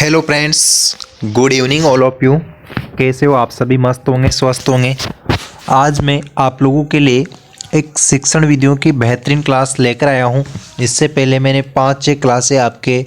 Hello friends, good evening all of you. कैसे हो आप सभी? मस्त होंगे, स्वस्थ होंगे। आज मैं आप लोगों के लिए एक शिक्षण वीडियो की बेहतरीन क्लास लेकर आया हूं। इससे पहले मैंने 5-6 क्लासें आपके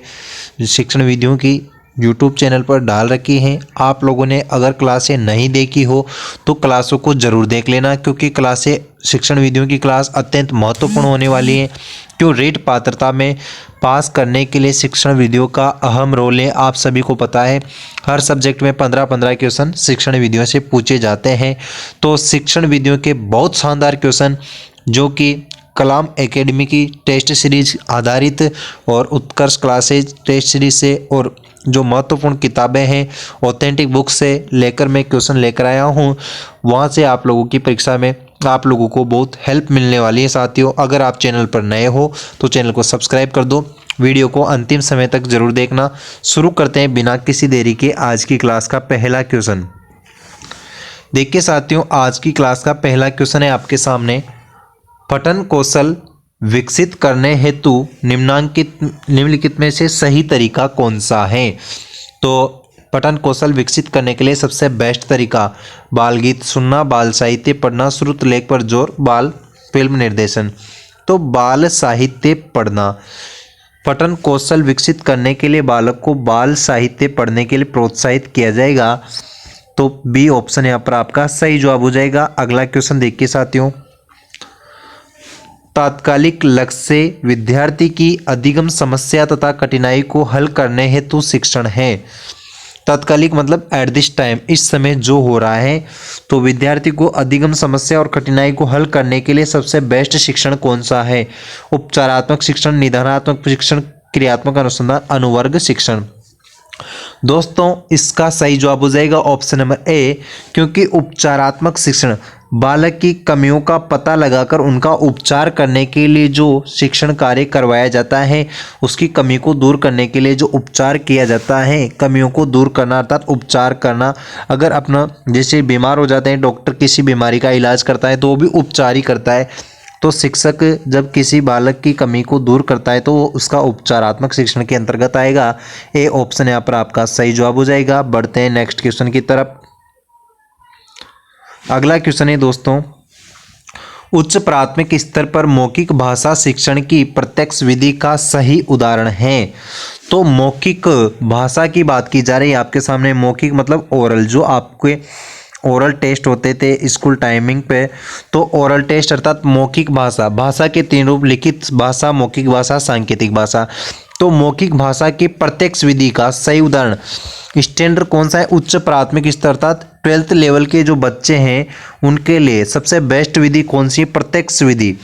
शिक्षण वीडियो की यूट्यूब चैनल पर डाल रखी हैं। आप लोगों ने अगर क्लासें नहीं देखी हो तो क्लासों को ज़रूर देख लेना, क्योंकि क्लासें शिक्षण वीडियो की क्लास अत्यंत महत्वपूर्ण होने वाली है। क्यों रेट पात्रता में पास करने के लिए शिक्षण वीडियो का अहम रोल है, आप सभी को पता है। हर सब्जेक्ट में 15-15 क्वेश्चन शिक्षण वीडियो से पूछे जाते हैं। तो शिक्षण वीडियो के बहुत शानदार क्वेश्चन जो कि कलाम एकेडमी की टेस्ट सीरीज आधारित और उत्कर्ष क्लासेज टेस्ट सीरीज से और जो महत्वपूर्ण किताबें हैं ऑथेंटिक बुक से लेकर मैं क्वेश्चन लेकर आया हूँ। वहाँ से आप लोगों की परीक्षा में आप लोगों को बहुत हेल्प मिलने वाली है। साथियों, अगर आप चैनल पर नए हो तो चैनल को सब्सक्राइब कर दो, वीडियो को अंतिम समय तक जरूर देखना। शुरू करते हैं बिना किसी देरी के आज की क्लास का पहला क्वेश्चन। देखिए साथियों, आज की क्लास का पहला क्वेश्चन है आपके सामने। पठन कौशल विकसित करने हेतु निम्नलिखित में से सही तरीका कौन सा है? तो पठन कौशल विकसित करने के लिए सबसे बेस्ट तरीका बाल गीत सुनना, बाल साहित्य पढ़ना, श्रुत लेख पर जोर, बाल फिल्म निर्देशन। तो बाल साहित्य पढ़ना। पठन कौशल विकसित करने के लिए बालक को बाल साहित्य पढ़ने के लिए प्रोत्साहित किया जाएगा। तो बी ऑप्शन यहाँ पर आपका सही जवाब हो जाएगा। अगला क्वेश्चन देखिए साथियों। तात्कालिक लक्ष्य से विद्यार्थी की अधिगम समस्या तथा कठिनाई को हल करने हेतु शिक्षण है। तात्कालिक मतलब एट दिस टाइम, इस समय जो हो रहा है। तो विद्यार्थी को अधिगम समस्या और कठिनाई को हल करने के लिए सबसे बेस्ट शिक्षण कौन सा है? उपचारात्मक शिक्षण, निदानात्मक शिक्षण, क्रियात्मक अनुसंधान, अनुवर्ग शिक्षण। दोस्तों, इसका सही जवाब हो जाएगा ऑप्शन नंबर ए, क्योंकि उपचारात्मक शिक्षण बालक की कमियों का पता लगाकर उनका उपचार करने के लिए जो शिक्षण कार्य करवाया जाता है, उसकी कमी को दूर करने के लिए जो उपचार किया जाता है, कमियों को दूर करना अर्थात उपचार करना। अगर अपना जैसे बीमार हो जाते हैं, डॉक्टर किसी बीमारी का इलाज करता है तो वो भी उपचार ही करता है। तो शिक्षक जब किसी बालक की कमी को दूर करता है तो वो उसका उपचारात्मक शिक्षण के अंतर्गत आएगा। ए ऑप्शन यहाँ पर आपका सही जवाब हो जाएगा। बढ़ते हैं नेक्स्ट क्वेश्चन की तरफ। अगला क्वेश्चन है दोस्तों, उच्च प्राथमिक स्तर पर मौखिक भाषा शिक्षण की प्रत्यक्ष विधि का सही उदाहरण है। तो मौखिक भाषा की बात की जा रही है आपके सामने। मौखिक मतलब ओरल, जो आपके ओरल टेस्ट होते थे स्कूल टाइमिंग पे। तो ओरल टेस्ट अर्थात मौखिक भाषा, भाषा के 3 रूप, लिखित भाषा, मौखिक भाषा, सांकेतिक भाषा। तो मौखिक भाषा की प्रत्यक्ष विधि का सही उदाहरण स्टैंडर्ड कौन सा है? उच्च प्राथमिक स्तर अर्थात 12th लेवल के जो बच्चे हैं उनके लिए सबसे बेस्ट विधि कौन सी? प्रत्यक्ष विधि।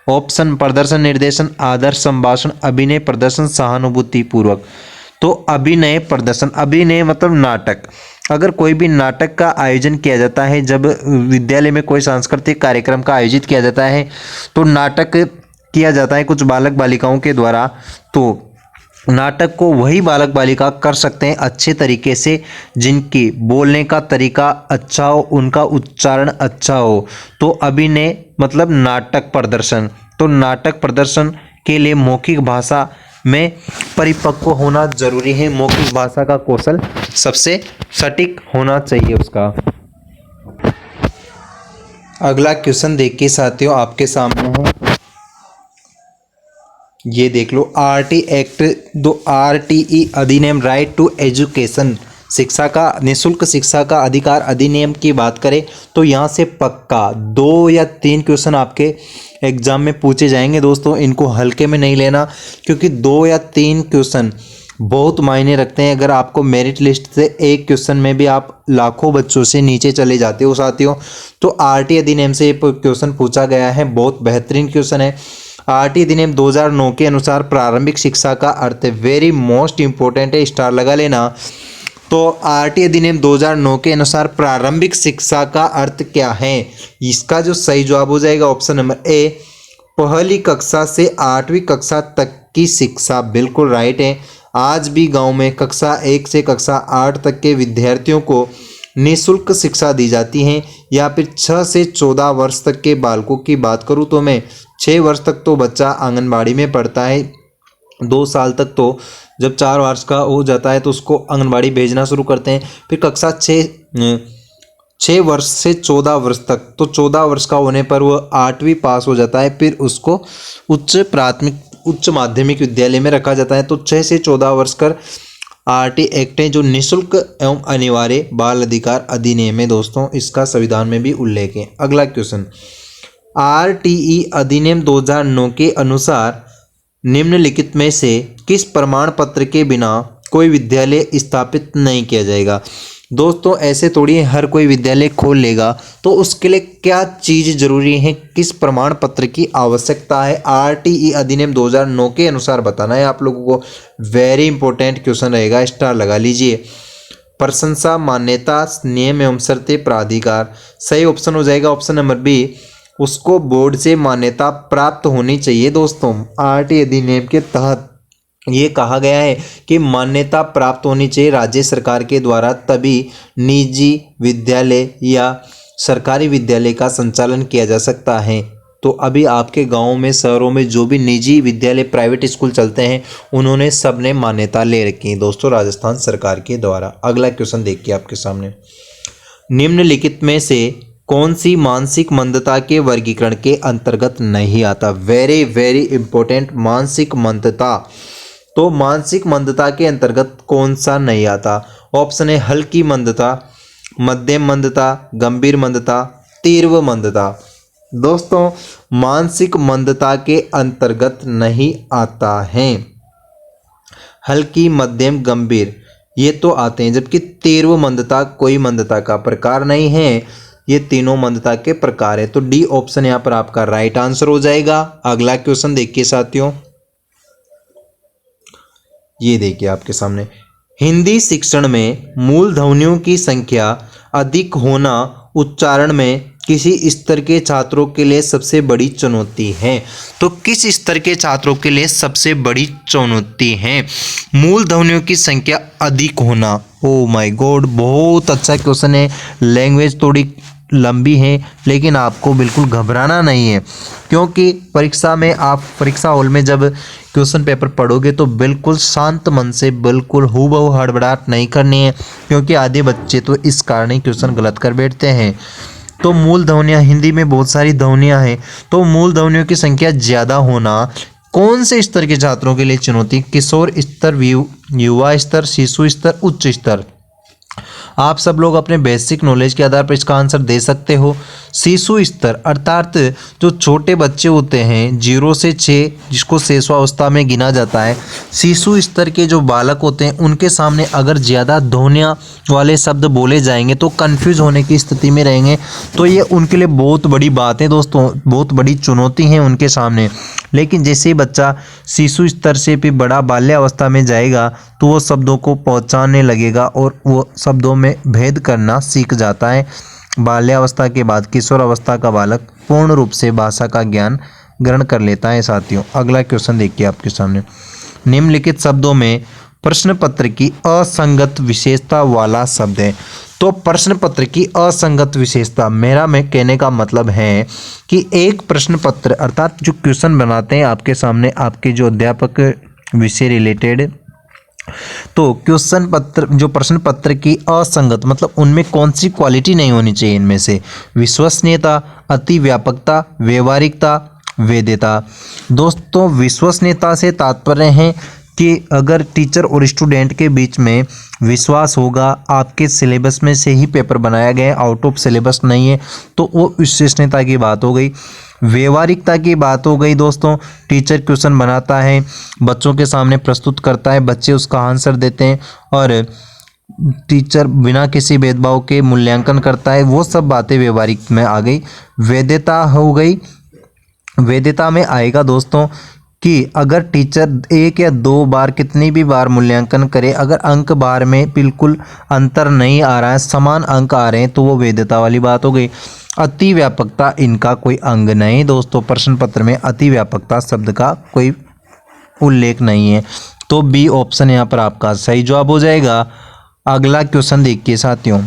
ऑप्शन प्रदर्शन निर्देशन, आदर्श संभाषण, अभिनय प्रदर्शन, सहानुभूति पूर्वक। तो अभिनय प्रदर्शन, अभिनय मतलब नाटक। अगर कोई भी नाटक का आयोजन किया जाता है, जब विद्यालय में कोई सांस्कृतिक कार्यक्रम का आयोजित किया जाता है तो नाटक किया जाता है कुछ बालक बालिकाओं के द्वारा। तो नाटक को वही बालक बालिका कर सकते हैं अच्छे तरीके से जिनकी बोलने का तरीका अच्छा हो, उनका उच्चारण अच्छा हो। तो अभिनय मतलब नाटक प्रदर्शन। तो नाटक प्रदर्शन के लिए मौखिक भाषा में परिपक्व होना जरूरी है। मौखिक भाषा का कौशल सबसे सटीक होना चाहिए उसका। अगला क्वेश्चन देखिए साथियों, आपके सामने है, ये देख लो। आरटी एक्ट RTE अधिनियम, राइट टू एजुकेशन, शिक्षा का निःशुल्क शिक्षा का अधिकार अधिनियम की बात करें तो यहाँ से पक्का 2 या 3 क्वेश्चन आपके एग्जाम में पूछे जाएंगे। दोस्तों, इनको हल्के में नहीं लेना, क्योंकि 2 या 3 क्वेश्चन बहुत मायने रखते हैं। अगर आपको मेरिट लिस्ट से एक क्वेश्चन में भी आप लाखों बच्चों से नीचे चले जाते हो साथियों, तो RT अधिनियम से ये क्वेश्चन पूछा गया है। बहुत बेहतरीन क्वेश्चन है। RT अधिनियम 2009 के अनुसार प्रारंभिक शिक्षा का अर्थ वेरी मोस्ट इंपॉर्टेंट है, स्टार लगा लेना। तो RT अधिनियम 2009 के अनुसार प्रारंभिक शिक्षा का अर्थ क्या है? इसका जो सही जवाब हो जाएगा ऑप्शन नंबर ए, पहली कक्षा से 8वीं कक्षा तक की शिक्षा। बिल्कुल राइट है। आज भी गांव में कक्षा 1 से कक्षा 8 तक के विद्यार्थियों को निःशुल्क शिक्षा दी जाती है। या फिर 6 से 14 वर्ष तक के बालकों की बात करूं तो मैं 6 वर्ष तक तो बच्चा आंगनबाड़ी में पढ़ता है, 2 साल तक तो जब 4 वर्ष का हो जाता है तो उसको आंगनबाड़ी भेजना शुरू करते हैं। फिर कक्षा 6 वर्ष से 14 वर्ष तक, तो 14 वर्ष का होने पर वह 8वीं पास हो जाता है। फिर उसको उच्च माध्यमिक विद्यालय में रखा जाता है। तो 6 से 14 वर्ष कर आरटी एक्ट है जो निःशुल्क एवं अनिवार्य बाल अधिकार अधिनियम है दोस्तों, इसका संविधान में भी उल्लेख है। अगला क्वेश्चन, आरटीई अधिनियम 2009 के अनुसार निम्नलिखित में से किस प्रमाण पत्र के बिना कोई विद्यालय स्थापित नहीं किया जाएगा। दोस्तों ऐसे थोड़ी हर कोई विद्यालय खोल लेगा, तो उसके लिए क्या चीज़ जरूरी है, किस प्रमाण पत्र की आवश्यकता है, आरटीई अधिनियम 2009 के अनुसार बताना है आप लोगों को। वेरी इंपॉर्टेंट क्वेश्चन रहेगा, स्टार लगा लीजिए। प्रशंसा, मान्यता, नियम एवं शर्तें, प्राधिकार। सही ऑप्शन हो जाएगा ऑप्शन नंबर बी, उसको बोर्ड से मान्यता प्राप्त होनी चाहिए दोस्तों। आरटीई अधिनियम के तहत ये कहा गया है कि मान्यता प्राप्त होनी चाहिए राज्य सरकार के द्वारा, तभी निजी विद्यालय या सरकारी विद्यालय का संचालन किया जा सकता है। तो अभी आपके गांव में, शहरों में जो भी निजी विद्यालय, प्राइवेट स्कूल चलते हैं, उन्होंने सबने मान्यता ले रखी है दोस्तों राजस्थान सरकार के द्वारा। अगला क्वेश्चन देखिए आपके सामने, निम्नलिखित में से कौन सी मानसिक मंदता के वर्गीकरण के अंतर्गत नहीं आता। वेरी वेरी इंपॉर्टेंट, मानसिक मंदता। तो मानसिक मंदता के अंतर्गत कौन सा नहीं आता। ऑप्शन है हल्की मंदता, मध्यम मंदता, गंभीर मंदता, तीव्र मंदता। दोस्तों मानसिक मंदता के अंतर्गत नहीं आता है। हल्की, मध्यम, गंभीर ये तो आते हैं, जबकि तीव्र मंदता कोई मंदता का प्रकार नहीं है, ये तीनों मंदता के प्रकार है। तो डी ऑप्शन यहाँ पर आपका राइट आंसर हो जाएगा। अगला क्वेश्चन देखिए साथियों, ये देखिए आपके सामने, हिंदी शिक्षण में मूल ध्वनियों की संख्या अधिक होना उच्चारण में किसी स्तर के छात्रों के लिए सबसे बड़ी चुनौती है। तो किस स्तर के छात्रों के लिए सबसे बड़ी चुनौती है मूल ध्वनियों की संख्या अधिक होना। ओ माय गॉड, बहुत अच्छा क्वेश्चन है। लैंग्वेज थोड़ी लंबी है, लेकिन आपको बिल्कुल घबराना नहीं है, क्योंकि परीक्षा में आप परीक्षा हॉल में जब क्वेश्चन पेपर पढ़ोगे तो बिल्कुल शांत मन से, बिल्कुल हूबहू हड़बड़ाहट नहीं करनी है, क्योंकि आधे बच्चे तो इस कारण ही क्वेश्चन गलत कर बैठते हैं। तो मूल ध्वनियाँ, हिंदी में बहुत सारी ध्वनियाँ हैं, तो मूल ध्वनियों की संख्या ज़्यादा होना कौन से स्तर के छात्रों के लिए चुनौती। किशोर स्तर, युवा स्तर, शिशु स्तर, उच्च स्तर। आप सब लोग अपने बेसिक नॉलेज के आधार पर इसका आंसर दे सकते हो। शिशु स्तर अर्थात जो छोटे बच्चे होते हैं 0 से 6, जिसको शिशुअवस्था में गिना जाता है, शिशु स्तर के जो बालक होते हैं उनके सामने अगर ज़्यादा ध्वनियाँ वाले शब्द बोले जाएंगे तो कंफ्यूज होने की स्थिति में रहेंगे। तो ये उनके लिए बहुत बड़ी बात है दोस्तों, बहुत बड़ी चुनौती है उनके सामने। लेकिन जैसे ही बच्चा शिशु स्तर से भी बड़ा बाल्यावस्था में जाएगा तो वो शब्दों को पहचानने लगेगा और वो शब्दों में भेद करना सीख जाता है। बाल्यावस्था के बाद किशोर अवस्था का बालक पूर्ण रूप से भाषा का ज्ञान ग्रहण कर लेता है साथियों। अगला क्वेश्चन देखिए आपके सामने, निम्नलिखित शब्दों में प्रश्न पत्र की असंगत विशेषता वाला शब्द है। तो प्रश्न पत्र की असंगत विशेषता, मेरा मैं कहने का मतलब है कि एक प्रश्न पत्र अर्थात जो क्वेश्चन बनाते हैं आपके सामने आपके जो अध्यापक विषय रिलेटेड, तो क्वेश्चन पत्र जो प्रश्न पत्र की असंगत मतलब उनमें कौन सी क्वालिटी नहीं होनी चाहिए, इनमें से विश्वसनीयता, अति व्यापकता, व्यवहारिकता, वैधता। दोस्तों विश्वसनीयता से तात्पर्य है कि अगर टीचर और स्टूडेंट के बीच में विश्वास होगा, आपके सिलेबस में से ही पेपर बनाया गया है, आउट ऑफ सिलेबस नहीं है, तो वो विश्वसनीयता की बात हो गई। व्यवहारिकता की बात हो गई दोस्तों, टीचर क्वेश्चन बनाता है, बच्चों के सामने प्रस्तुत करता है, बच्चे उसका आंसर देते हैं और टीचर बिना किसी भेदभाव के मूल्यांकन करता है, वो सब बातें व्यवहारिक में आ गई। वैधता हो गई, वैधता में आएगा दोस्तों कि अगर टीचर 1 या 2 बार कितनी भी बार मूल्यांकन करे, अगर अंक बार में बिल्कुल अंतर नहीं आ रहा है, समान अंक आ रहे हैं, तो वो वैधता वाली बात हो गई। अति व्यापकता, इनका कोई अंग नहीं दोस्तों, प्रश्न पत्र में अति व्यापकता शब्द का कोई उल्लेख नहीं है, तो बी ऑप्शन यहाँ पर आपका सही जवाब हो जाएगा। अगला क्वेश्चन देखिए साथियों,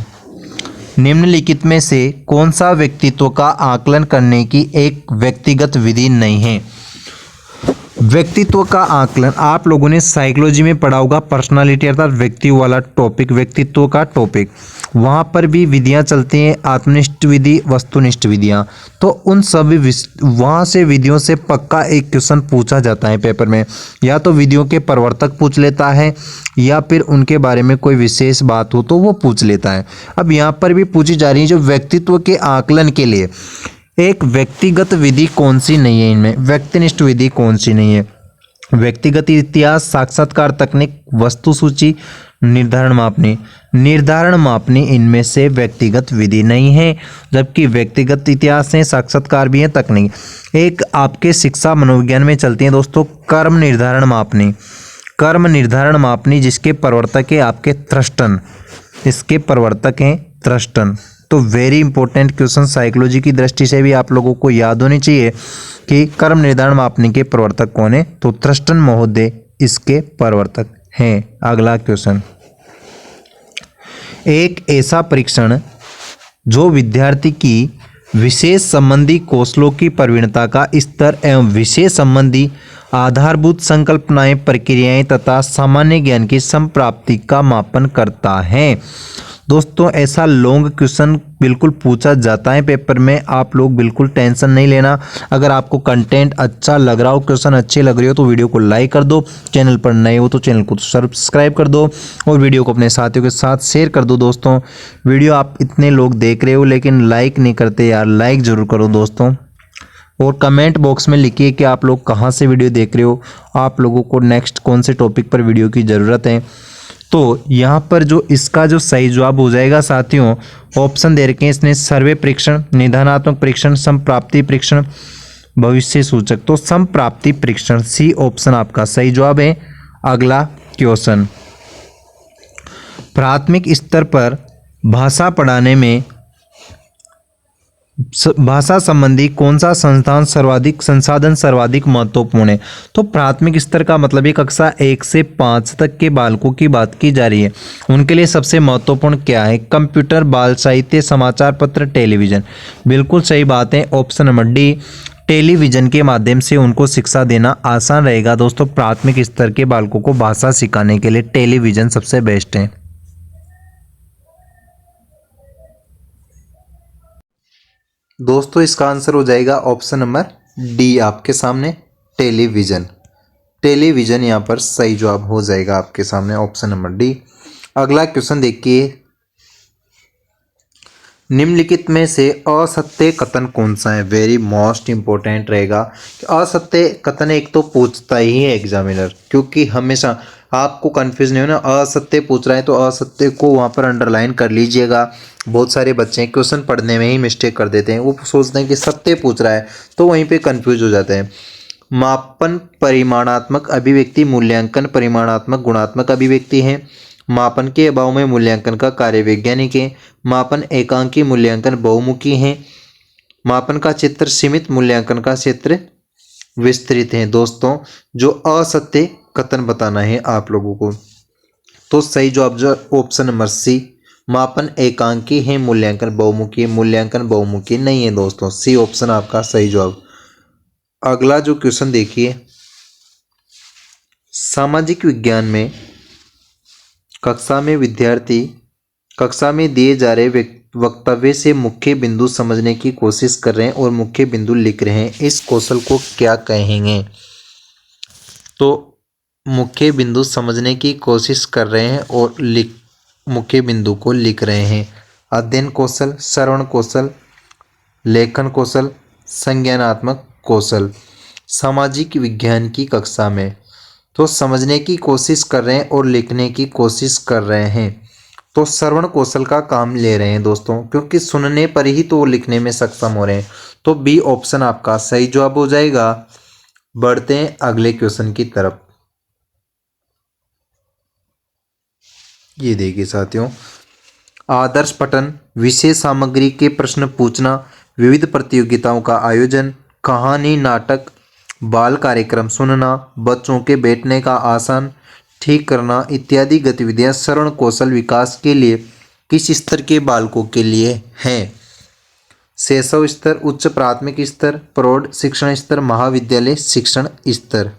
निम्नलिखित में से कौन सा व्यक्तित्व का आकलन करने की एक व्यक्तिगत विधि नहीं है। व्यक्तित्व का आकलन आप लोगों ने साइकोलॉजी में पढ़ा होगा, पर्सनालिटी अर्थात व्यक्ति वाला टॉपिक, व्यक्तित्व का टॉपिक। वहाँ पर भी विधियाँ चलती हैं, आत्मनिष्ठ विधि, वस्तुनिष्ठ विधियाँ। तो उन सभी वहाँ से विधियों से पक्का एक क्वेश्चन पूछा जाता है पेपर में, या तो विधियों के प्रवर्तक पूछ लेता है या फिर उनके बारे में कोई विशेष बात हो तो वो पूछ लेता है। अब यहाँ पर भी पूछी जा रही है जो व्यक्तित्व के आकलन के लिए एक व्यक्तिगत विधि कौन सी नहीं है, इनमें व्यक्तिनिष्ठ विधि कौन सी नहीं है। व्यक्तिगत इतिहास, साक्षात्कार तकनीक, वस्तु सूची, निर्धारण मापनी इनमें से व्यक्तिगत विधि नहीं है, जबकि व्यक्तिगत इतिहास है, साक्षात्कार भी है, तकनीक। एक आपके शिक्षा मनोविज्ञान में चलती है दोस्तों कर्म निर्धारण मापनी जिसके प्रवर्तक है आपके थ्रस्टन, इसके प्रवर्तक हैं थ्रस्टन। तो वेरी इंपॉर्टेंट क्वेश्चन साइकोलॉजी की दृष्टि से भी आप लोगों को याद होनी चाहिए कि कर्म निर्धारण मापनी के प्रवर्तक कौन है, तो थ्रस्टन महोदय इसके प्रवर्तक हैं। अगला क्वेश्चन, एक ऐसा परीक्षण जो विद्यार्थी की विशेष संबंधी कौशलों की प्रवीणता का स्तर एवं विशेष संबंधी आधारभूत संकल्पनाएं, प्रक्रियाएं तथा सामान्य ज्ञान की संप्राप्ति का मापन करता है। दोस्तों ऐसा लॉन्ग क्वेश्चन बिल्कुल पूछा जाता है पेपर में, आप लोग बिल्कुल टेंशन नहीं लेना। अगर आपको कंटेंट अच्छा लग रहा हो, क्वेश्चन अच्छे लग रहे हो तो वीडियो को लाइक कर दो, चैनल पर नए हो तो चैनल को सब्सक्राइब कर दो और वीडियो को अपने साथियों के साथ शेयर कर दो। दोस्तों वीडियो आप इतने लोग देख रहे हो लेकिन लाइक नहीं करते यार, लाइक ज़रूर करो दोस्तों। और कमेंट बॉक्स में लिखिए कि आप लोग कहाँ से वीडियो देख रहे हो, आप लोगों को नेक्स्ट कौन से टॉपिक पर वीडियो की ज़रूरत है। तो यहाँ पर जो इसका जो सही जवाब हो जाएगा साथियों, ऑप्शन दे रखे हैं इसने सर्वे परीक्षण, निदानात्मक परीक्षण, संप्राप्ति परीक्षण, भविष्य सूचक। तो संप्राप्ति परीक्षण सी ऑप्शन आपका सही जवाब है। अगला क्वेश्चन, प्राथमिक स्तर पर भाषा पढ़ाने में भाषा संबंधी कौन सा संसाधन सर्वाधिक महत्वपूर्ण है। तो प्राथमिक स्तर का मतलब ये कक्षा 1 से 5 तक के बालकों की बात की जा रही है। उनके लिए सबसे महत्वपूर्ण क्या है, कंप्यूटर, बाल साहित्य, समाचार पत्र, टेलीविजन। बिल्कुल सही बात है, ऑप्शन नंबर डी, टेलीविजन के माध्यम से उनको शिक्षा देना आसान रहेगा। दोस्तों प्राथमिक स्तर के बालकों को भाषा सिखाने के लिए टेलीविजन सबसे बेस्ट है। दोस्तों इसका आंसर हो जाएगा ऑप्शन नंबर डी आपके सामने, टेलीविजन यहाँ पर सही जवाब हो जाएगा आपके सामने, ऑप्शन नंबर डी। अगला क्वेश्चन देखिए, निम्नलिखित में से असत्य कथन कौन सा है। वेरी मोस्ट इंपॉर्टेंट रहेगा। असत्य कथन एक तो पूछता ही है एग्जामिनर, क्योंकि हमेशा आपको कंफ्यूज नहीं होना, असत्य पूछ रहा है तो असत्य को वहाँ पर अंडरलाइन कर लीजिएगा। बहुत सारे बच्चे क्वेश्चन पढ़ने में ही मिस्टेक कर देते हैं, वो सोचते हैं कि सत्य पूछ रहा है तो वहीं पे कंफ्यूज हो जाते हैं। मापन परिमाणात्मक अभिव्यक्ति, मूल्यांकन परिमाणात्मक गुणात्मक अभिव्यक्ति है। मापन के अभाव में मूल्यांकन का कार्य वैज्ञानिक है। मापन एकांकी, मूल्यांकन बहुमुखी है। मापन का क्षेत्र सीमित, मूल्यांकन का क्षेत्र विस्तृत है। दोस्तों जो असत्य कथन बताना है आप लोगों को, तो सही जवाब जो ऑप्शन नंबर सी, मापन एकांकी है, मूल्यांकन बहुमुखी है। मूल्यांकन बहुमुखी नहीं है दोस्तों, सी ऑप्शन आपका सही जवाब। अगला जो क्वेश्चन देखिए, सामाजिक विज्ञान में कक्षा में दिए जा रहे वक्तव्य से मुख्य बिंदु समझने की कोशिश कर रहे हैं और मुख्य बिंदु लिख रहे हैं, इस कौशल को क्या कहेंगे। तो मुख्य बिंदु समझने की कोशिश कर रहे हैं और मुख्य बिंदु को लिख रहे हैं। अध्ययन कौशल, श्रवण कौशल, लेखन कौशल, संज्ञानात्मक कौशल। सामाजिक विज्ञान की कक्षा में तो समझने की कोशिश कर रहे हैं और लिखने की कोशिश कर रहे हैं, तो श्रवण कौशल का काम ले रहे हैं दोस्तों, क्योंकि सुनने पर ही तो लिखने में सक्षम हो रहे हैं। तो बी ऑप्शन आपका सही जवाब हो जाएगा। बढ़ते हैं अगले क्वेश्चन की तरफ। ये देखिए साथियों, आदर्श पठन, विशेष सामग्री के प्रश्न पूछना, विविध प्रतियोगिताओं का आयोजन, कहानी, नाटक, बाल कार्यक्रम सुनना, बच्चों के बैठने का आसन ठीक करना इत्यादि गतिविधियां श्रवण कौशल विकास के लिए किस स्तर के बालकों के लिए हैं। शैशव स्तर, उच्च प्राथमिक स्तर, प्रौढ़ शिक्षण स्तर, महाविद्यालय शिक्षण स्तर।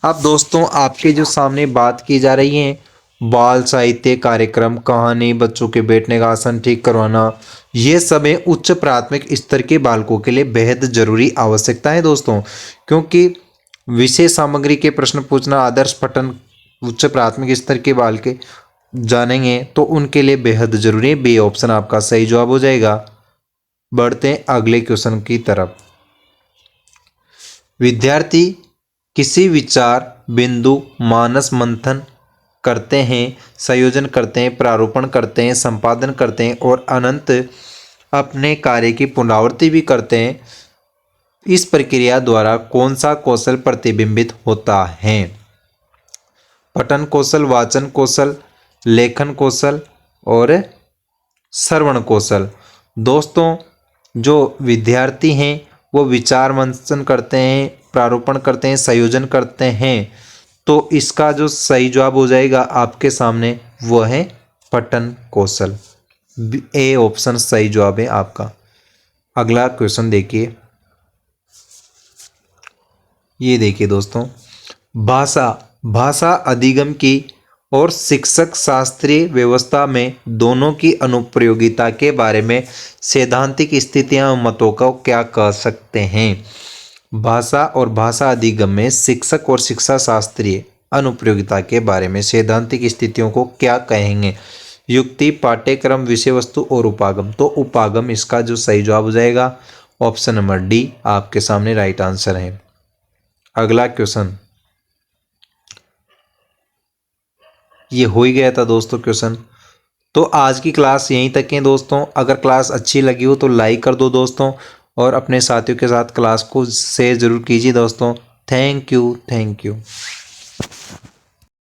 अब दोस्तों आपके जो सामने बात की जा रही है बाल साहित्य कार्यक्रम, कहानी, बच्चों के बैठने का आसन ठीक करवाना, ये सब है उच्च प्राथमिक स्तर के बालकों के लिए बेहद जरूरी आवश्यकता है दोस्तों। क्योंकि विषय सामग्री के प्रश्न पूछना आदर्श पठन उच्च प्राथमिक स्तर के बाल के जानेंगे तो उनके लिए बेहद जरूरी है। बी ऑप्शन आपका सही जवाब हो जाएगा। बढ़ते हैं अगले क्वेश्चन की तरफ। विद्यार्थी किसी विचार बिंदु मानस मंथन करते हैं, संयोजन करते हैं, प्रारूपण करते हैं, संपादन करते हैं और अनंत अपने कार्य की पुनरावृत्ति भी करते हैं। इस प्रक्रिया द्वारा कौन सा कौशल प्रतिबिंबित होता है? पठन कौशल, वाचन कौशल, लेखन कौशल और श्रवण कौशल। दोस्तों जो विद्यार्थी हैं वो विचार मंथन करते हैं, प्रारूपण करते हैं, संयोजन करते हैं, तो इसका जो सही जवाब हो जाएगा आपके सामने वो है पठन कौशल। ए ऑप्शन सही जवाब है आपका। अगला क्वेश्चन देखिए, ये देखिए दोस्तों, भाषा अधिगम की और शिक्षक शास्त्रीय व्यवस्था में दोनों की अनुप्रयोगिता के बारे में सैद्धांतिक स्थितियां और मतों को क्या कह सकते हैं? भाषा और भाषा अधिगम में शिक्षक और शिक्षा शास्त्रीय अनुप्रयोगिता के बारे में सैद्धांतिक स्थितियों को क्या कहेंगे? युक्ति, पाठ्यक्रम, विषय वस्तु और उपागम। तो उपागम इसका जो सही जवाब हो जाएगा। ऑप्शन नंबर डी आपके सामने राइट आंसर है। अगला क्वेश्चन, ये हो ही गया था दोस्तों क्वेश्चन। तो आज की क्लास यहीं तक है दोस्तों। अगर क्लास अच्छी लगी हो तो लाइक कर दो दोस्तों, और अपने साथियों के साथ क्लास को शेयर जरूर कीजिए दोस्तों। Thank you.